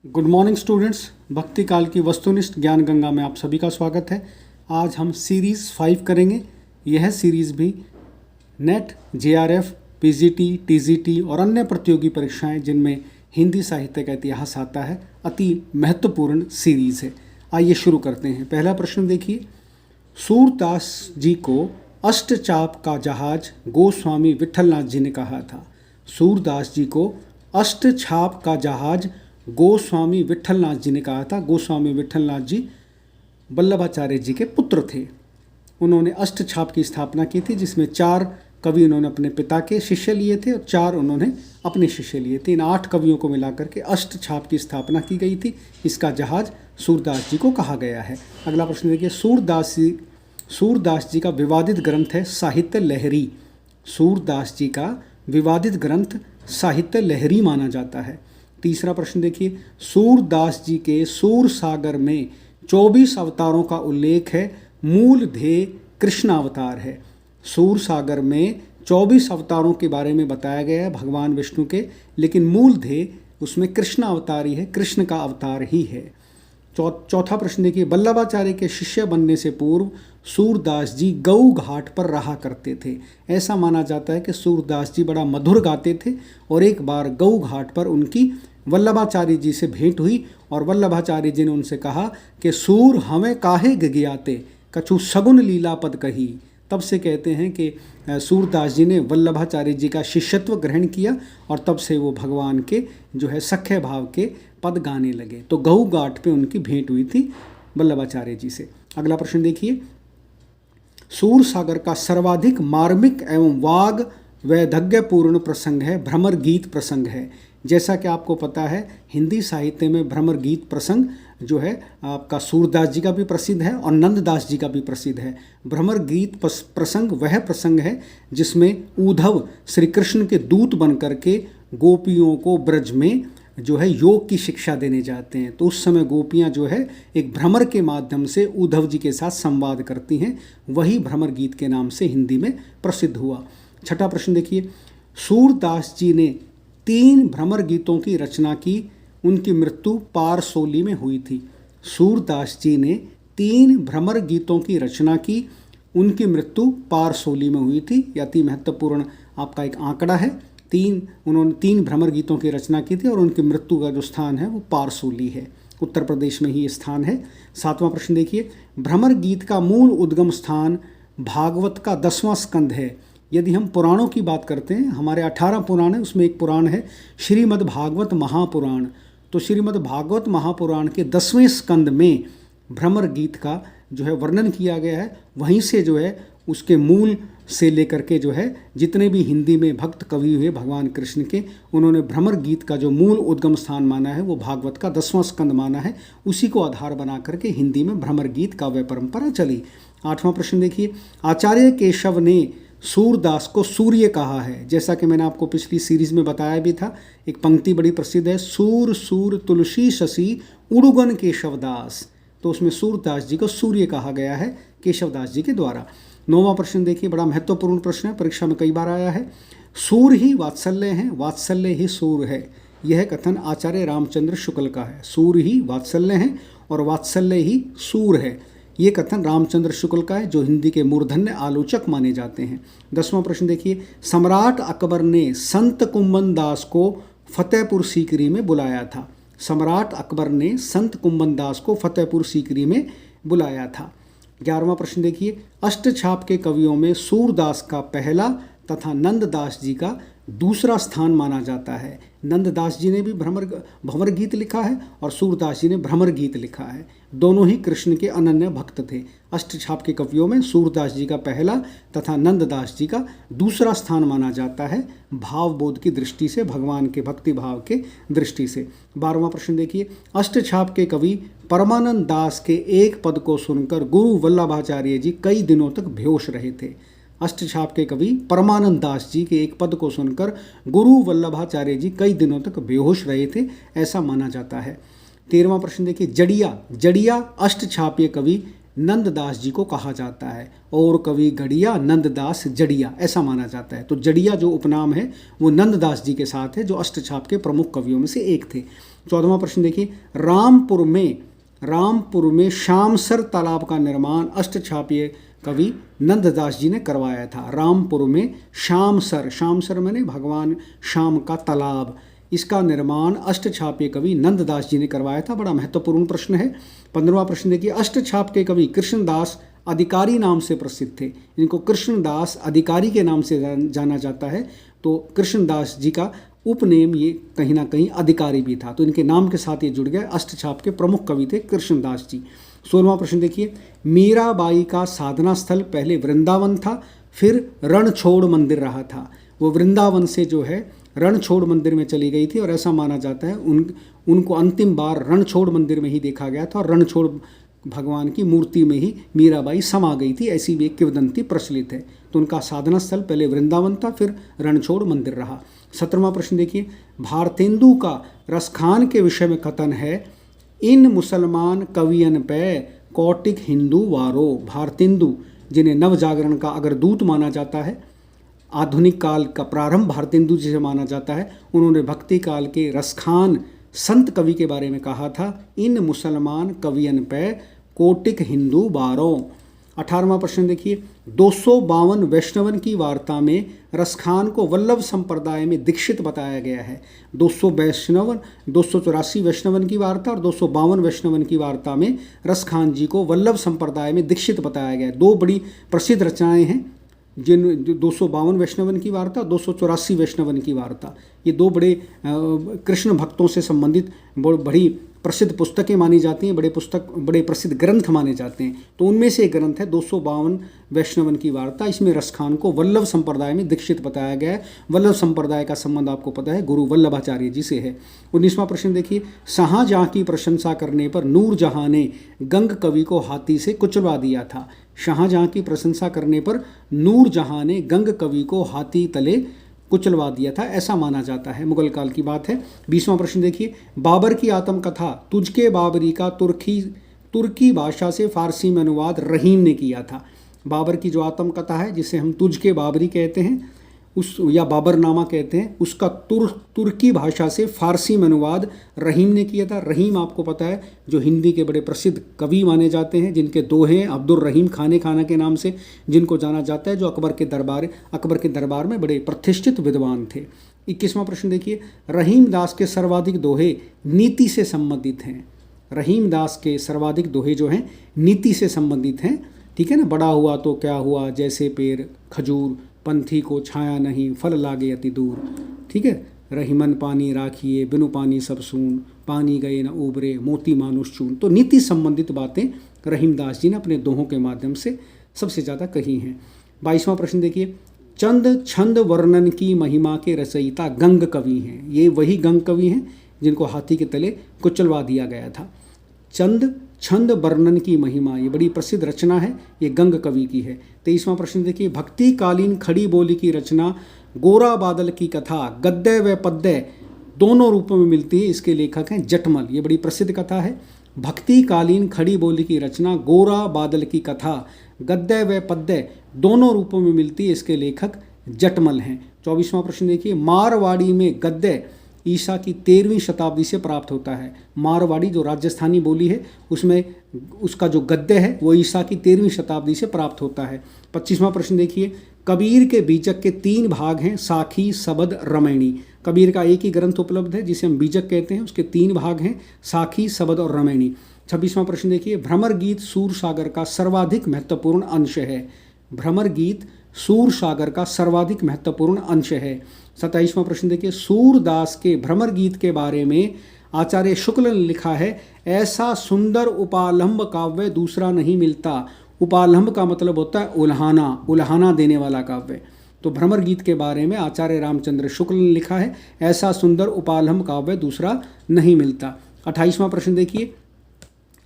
Good morning students. भक्ति काल की वस्तुनिष्ठ ज्ञान गंगा में आप सभी का स्वागत है। आज हम सीरीज़ 5 करेंगे। यह सीरीज़ भी नेट, जेआरएफ, पीजीटी, टीजीटी और अन्य प्रतियोगी परीक्षाएं जिनमें हिंदी साहित्य का इतिहास आता है, अति महत्वपूर्ण सीरीज़ है। आइए शुरू करते हैं। पहला प्रश्न देखिए, सूरदास जी को अष्टचाप का जहाज गोस्वामी विट्ठलनाथ जी ने कहा था। सूरदास जी को अष्टचाप का जहाज गोस्वामी विट्ठलनाथ जी ने कहा था। गोस्वामी विट्ठलनाथ जी वल्लभाचार्य जी के पुत्र थे। उन्होंने अष्टछाप की स्थापना की थी, जिसमें 4 कवि उन्होंने अपने पिता के शिष्य लिए थे और 4 उन्होंने अपने शिष्य लिए थे। इन 8 कवियों को मिलाकर के अष्टछाप की स्थापना की गई थी। इसका जहाज सूरदास जी को कहा गया है। अगला प्रश्न देखिए, सूरदास जी का विवादित ग्रंथ है साहित्य लहरी। सूरदास जी का विवादित ग्रंथ साहित्य लहरी माना जाता है। तीसरा प्रश्न देखिए, सूरदास जी के सूर सागर में 24 अवतारों का उल्लेख है, मूल ध्येय कृष्ण अवतार है। सूर सागर में 24 अवतारों के बारे में बताया गया है भगवान विष्णु के, लेकिन मूल ध्येय उसमें कृष्ण अवतार ही है, कृष्ण का अवतार ही है। चौथा प्रश्न देखिए, वल्लभाचार्य के शिष्य बनने से पूर्व सूरदास जी गऊ घाट पर रहा करते थे। ऐसा माना जाता है कि सूरदास जी बड़ा मधुर गाते थे और एक बार गऊ घाट पर उनकी वल्लभाचार्य जी से भेंट हुई और वल्लभाचार्य जी ने उनसे कहा कि सूर हमें काहे गिगियाते, कछु सगुन लीला पद कही। तब से कहते हैं कि सूरदास जी ने वल्लभाचार्य जी का शिष्यत्व ग्रहण किया और तब से वो भगवान के सख्य भाव के पद गाने लगे। तो गऊ घाट पे उनकी भेंट हुई थी वल्लभाचार्य जी से। अगला प्रश्न देखिए, सूर सागर का सर्वाधिक मार्मिक एवं वाग वैधग्यपूर्ण प्रसंग है भ्रमर गीत प्रसंग है। जैसा कि आपको पता है, हिंदी साहित्य में भ्रमर गीत प्रसंग आपका सूरदास जी का भी प्रसिद्ध है और नंददास जी का भी प्रसिद्ध है। भ्रमर गीत प्रसंग वह प्रसंग है जिसमें उद्धव श्री कृष्ण के दूत बन करके गोपियों को ब्रज में योग की शिक्षा देने जाते हैं। तो उस समय गोपियाँ एक भ्रमर के माध्यम से उद्धव जी के साथ संवाद करती हैं। वही भ्रमर गीत के नाम से हिंदी में प्रसिद्ध हुआ। छठा प्रश्न देखिए, सूरदास जी ने 3 भ्रमर गीतों की रचना की, उनकी मृत्यु पारसोली में हुई थी। सूरदास जी ने 3 भ्रमर गीतों की रचना की, उनकी मृत्यु पारसोली में हुई थी। यह अति महत्वपूर्ण आपका एक आंकड़ा है। उन्होंने 3 भ्रमर गीतों की रचना की थी और उनकी मृत्यु का जो स्थान है वो पारसोली है, उत्तर प्रदेश में ही ये स्थान है। 7वां प्रश्न देखिए, भ्रमर गीत का मूल उद्गम स्थान भागवत का 10वां स्कंद है। यदि हम पुराणों की बात करते हैं, हमारे 18 पुराण हैं, उसमें एक पुराण है श्रीमद् भागवत महापुराण। तो श्रीमद् भागवत महापुराण के 10वें स्कंद में भ्रमर गीत का वर्णन किया गया है। वहीं से उसके मूल से लेकर के जितने भी हिंदी में भक्त कवि हुए भगवान कृष्ण के, उन्होंने भ्रमर गीत का जो मूल उद्गम स्थान माना है वो भागवत का 10वां स्कंद माना है। उसी को आधार बना करके हिंदी में भ्रमर गीत काव्य परंपरा चली। 8वां प्रश्न देखिए, आचार्य केशव ने सूरदास को सूर्य कहा है। जैसा कि मैंने आपको पिछली सीरीज में बताया भी था, एक पंक्ति बड़ी प्रसिद्ध है, सूर सूर तुलसी शशि उड़ुगन केशवदास। तो उसमें सूरदास जी को सूर्य कहा गया है केशवदास जी के द्वारा। 9वां प्रश्न देखिए, बड़ा महत्वपूर्ण प्रश्न है, परीक्षा में कई बार आया है। सूर ही वात्सल्य है, वात्सल्य ही सूर है। यह कथन आचार्य रामचंद्र शुक्ल का है। सूर ही वात्सल्य है और वात्सल्य ही सूर है। ये कथन रामचंद्र शुक्ल का है, जो हिंदी के मूर्धन्य आलोचक माने जाते हैं। 10वां प्रश्न देखिए, सम्राट अकबर ने संत कुंभन दास को फतेहपुर सीकरी में बुलाया था। सम्राट अकबर ने संत कुंभन दास को फतेहपुर सीकरी में बुलाया था। 11वां प्रश्न देखिए, अष्टछाप के कवियों में सूरदास का पहला तथा नंददास जी का दूसरा स्थान माना जाता है। नंददास जी ने भी भंवर गीत लिखा है और सूरदास जी ने भ्रमर गीत लिखा है। दोनों ही कृष्ण के अनन्य भक्त थे। अष्टछाप के कवियों में सूरदास जी का पहला तथा नंददास जी का दूसरा स्थान माना जाता है, भावबोध की दृष्टि से, भगवान के भक्ति भाव के दृष्टि से। 12वां प्रश्न देखिए, अष्टछाप के कवि परमानंद दास के एक पद को सुनकर गुरु वल्लभाचार्य जी कई दिनों तक बेहोश रहे थे। अष्टछाप के कवि परमानंद दास जी के एक पद को सुनकर गुरु वल्लभाचार्य जी कई दिनों तक बेहोश रहे थे, ऐसा माना जाता है। 13वां प्रश्न देखिए, जड़िया अष्टछापीय कवि नंददास जी को कहा जाता है। और कवि गढ़िया नंददास जड़िया ऐसा माना जाता है। तो जड़िया जो उपनाम है वो नंददास जी के साथ है, जो अष्टछाप के प्रमुख कवियों में से एक थे। 14वां प्रश्न देखिए, रामपुर में शामसर तालाब का निर्माण अष्टछापीय कवि नंददास जी ने करवाया था। रामपुर में शामसर मैंने भगवान शाम का तालाब, इसका निर्माण अष्टछापीय कवि नंददास जी ने करवाया था। बड़ा महत्वपूर्ण प्रश्न है। 15वां प्रश्न देखिए, अष्टछाप के कवि कृष्णदास अधिकारी नाम से प्रसिद्ध थे। इनको कृष्णदास अधिकारी के नाम से जाना जाता है। तो कृष्णदास जी का उपनेम ये कहीं ना कहीं अधिकारी भी था, तो इनके नाम के साथ ये जुड़ गया। अष्टछाप के प्रमुख कवि थे कृष्णदास जी। 16वां प्रश्न देखिए, मीराबाई का साधना स्थल पहले वृंदावन था, फिर रणछोड़ मंदिर रहा था। वो वृंदावन से जो है रणछोड़ मंदिर में चली गई थी और ऐसा माना जाता है उनको अंतिम बार रणछोड़ मंदिर में ही देखा गया था और रणछोड़ भगवान की मूर्ति में ही मीराबाई समा गई थी, ऐसी भी एक किंवदंती प्रचलित है। तो उनका साधना स्थल पहले वृंदावन था, फिर रणछोड़ मंदिर रहा। 17वां प्रश्न देखिए, भारतेंदु का रसखान के विषय में कथन है, इन मुसलमान कवियन पे कौटिक हिंदू वारो। भारतेंदु जिन्हें नवजागरण का अगर दूत माना जाता है, आधुनिक काल का प्रारंभ भारतेंदु जी से माना जाता है, उन्होंने भक्ति काल के रसखान संत कवि के बारे में कहा था, इन मुसलमान कवियन पे कोटिक हिंदू बारों। 18वां प्रश्न देखिए, 252 वैष्णवन की वार्ता में रसखान को वल्लभ संप्रदाय में दीक्षित बताया गया है। 284 वैष्णवन की वार्ता और 252 वैष्णवन की वार्ता में रसखान जी को वल्लभ संप्रदाय में दीक्षित बताया गया है। दो बड़ी प्रसिद्ध रचनाएं हैं, जिन 252 वैष्णवन की वार्ता, 284 वैष्णवन की वार्ता, ये दो बड़े कृष्ण भक्तों से संबंधित बड़ी प्रसिद्ध पुस्तकें मानी जाती हैं, बड़े प्रसिद्ध ग्रंथ माने जाते हैं। तो उनमें से एक ग्रंथ है 252 वैष्णवन की वार्ता। इसमें रसखान को वल्लभ संप्रदाय में दीक्षित बताया गया है। वल्लभ संप्रदाय का संबंध आपको पता है गुरु वल्लभाचार्य जी से है। 19वां प्रश्न देखिए, शाहजहां की प्रशंसा करने पर नूरजहां ने गंग कवि को हाथी से कुचलवा दिया था। शाहजहां की प्रशंसा करने पर नूरजहां ने गंग कवि को हाथी तले कुचलवा दिया था, ऐसा माना जाता है। मुगल काल की बात है। 20वां प्रश्न देखिए, बाबर की आत्मकथा तुझके बाबरी का तुर्की भाषा से फारसी में अनुवाद रहीम ने किया था। बाबर की जो आत्मकथा है, जिसे हम तुझके बाबरी कहते हैं या बाबरनामा कहते हैं, उसका तुर्की भाषा से फारसी में अनुवाद रहीम ने किया था। रहीम आपको पता है जो हिंदी के बड़े प्रसिद्ध कवि माने जाते हैं, जिनके दोहे अब्दुल रहीम खाना के नाम से जिनको जाना जाता है, जो अकबर के दरबार में बड़े प्रतिष्ठित विद्वान थे। 21वां प्रश्न देखिए, रहीम दास के सर्वाधिक दोहे नीति से संबंधित हैं। रहीम दास के सर्वाधिक दोहे जो हैं नीति से संबंधित हैं, ठीक है ना। बड़ा हुआ तो क्या हुआ, जैसे पेड़ खजूर, पंथी को छाया नहीं, फल लागे अति दूर, ठीक है। रहीमन पानी राखिए, बिनु पानी सब सून, पानी गए न उबरे, मोती मानुष चून। तो नीति संबंधित बातें रहीमदास जी ने अपने दोहों के माध्यम से सबसे ज़्यादा कही हैं। 22वां प्रश्न देखिए, चंद छंद वर्णन की महिमा के रचयिता गंग कवि हैं। ये वही गंग कवि हैं जिनको हाथी के तले कुचलवा दिया गया था। चंद छंद वर्णन की महिमा, ये बड़ी प्रसिद्ध रचना है, ये गंग कवि की है। 23वां प्रश्न देखिए, भक्ति कालीन खड़ी बोली की रचना गोरा बादल की कथा गद्य व पद्य दोनों रूपों में मिलती है, इसके लेखक हैं जटमल। ये बड़ी प्रसिद्ध कथा है। भक्ति कालीन खड़ी बोली की रचना गोरा बादल की कथा गद्य व पद्य दोनों रूपों में मिलती है, इसके लेखक जटमल हैं। 24वां प्रश्न देखिए, मारवाड़ी में गद्य ईसा की 13वीं शताब्दी से प्राप्त होता है। मारवाड़ी जो राजस्थानी बोली है, उसमें उसका जो गद्य है वो ईसा की 13वीं शताब्दी से प्राप्त होता है। 25वां प्रश्न देखिए, कबीर के बीजक के 3 भाग हैं, साखी, सबद, रमैणी। कबीर का एक ही ग्रंथ उपलब्ध है जिसे हम बीजक कहते हैं, उसके 3 भाग हैं, साखी, सबद और रमैणी। 26वां प्रश्न देखिए, भ्रमर गीत सूर सागर का सर्वाधिक महत्वपूर्ण अंश है। भ्रमर गीत सूर सागर का सर्वाधिक महत्वपूर्ण अंश है। 27वां प्रश्न देखिए, सूरदास के भ्रमर गीत के बारे में आचार्य शुक्ल ने लिखा है, ऐसा सुंदर उपालंब काव्य दूसरा नहीं मिलता। उपालंब का मतलब होता है उल्हाना देने वाला काव्य। तो भ्रमर गीत के बारे में आचार्य रामचंद्र शुक्ल ने लिखा है, ऐसा सुंदर उपालंब काव्य दूसरा नहीं मिलता। 28वां प्रश्न देखिए,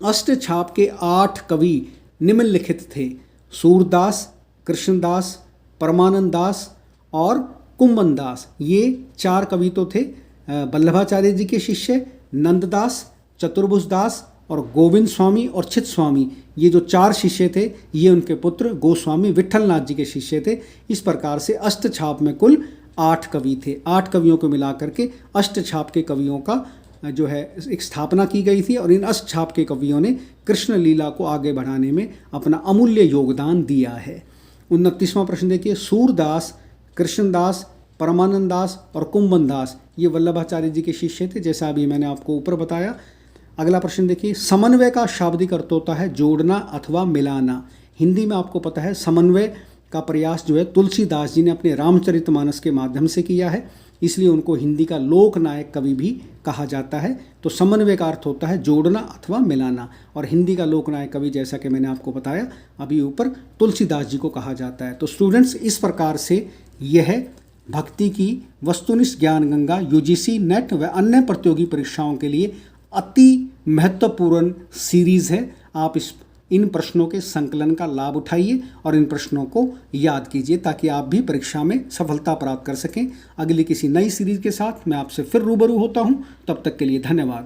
अष्टछाप के 8 कवि निम्नलिखित थे, सूरदास, कृष्णदास, परमानंद दास और कुंभन दास। ये 4 कवि तो थे वल्लभाचार्य जी के शिष्य, नंददास, चतुर्भुज दास और गोविंद स्वामी और चित स्वामी, ये जो 4 शिष्य थे, ये उनके पुत्र गोस्वामी विट्ठलनाथ जी के शिष्य थे। इस प्रकार से अष्टछाप में कुल 8 कवि थे। 8 कवियों को मिला करके अष्टछाप के कवियों का जो है एक स्थापना की गई थी, और इन अष्टछाप के कवियों ने कृष्ण लीला को आगे बढ़ाने में अपना अमूल्य योगदान दिया है। 29वां प्रश्न देखिए, सूरदास, कृष्णदास, परमानंद दास और कुंभन दास ये वल्लभाचार्य जी के शिष्य थे, जैसा अभी मैंने आपको ऊपर बताया। अगला प्रश्न देखिए, समन्वय का शाब्दिक अर्थ होता है जोड़ना अथवा मिलाना। हिंदी में आपको पता है समन्वय का प्रयास जो है तुलसीदास जी ने अपने रामचरितमानस के माध्यम से किया है, इसलिए उनको हिंदी का लोकनायक कवि भी कहा जाता है। तो समन्वय का अर्थ होता है जोड़ना अथवा मिलाना, और हिंदी का लोकनायक कवि जैसा कि मैंने आपको बताया अभी ऊपर तुलसीदास जी को कहा जाता है। तो स्टूडेंट्स, इस प्रकार से यह भक्ति की वस्तुनिष्ठ ज्ञान गंगा यूजीसी, नेट व अन्य प्रतियोगी परीक्षाओं के लिए अति महत्वपूर्ण सीरीज़ है। आप इन प्रश्नों के संकलन का लाभ उठाइए और इन प्रश्नों को याद कीजिए, ताकि आप भी परीक्षा में सफलता प्राप्त कर सकें। अगली किसी नई सीरीज के साथ मैं आपसे फिर रूबरू होता हूं। तब तक के लिए धन्यवाद।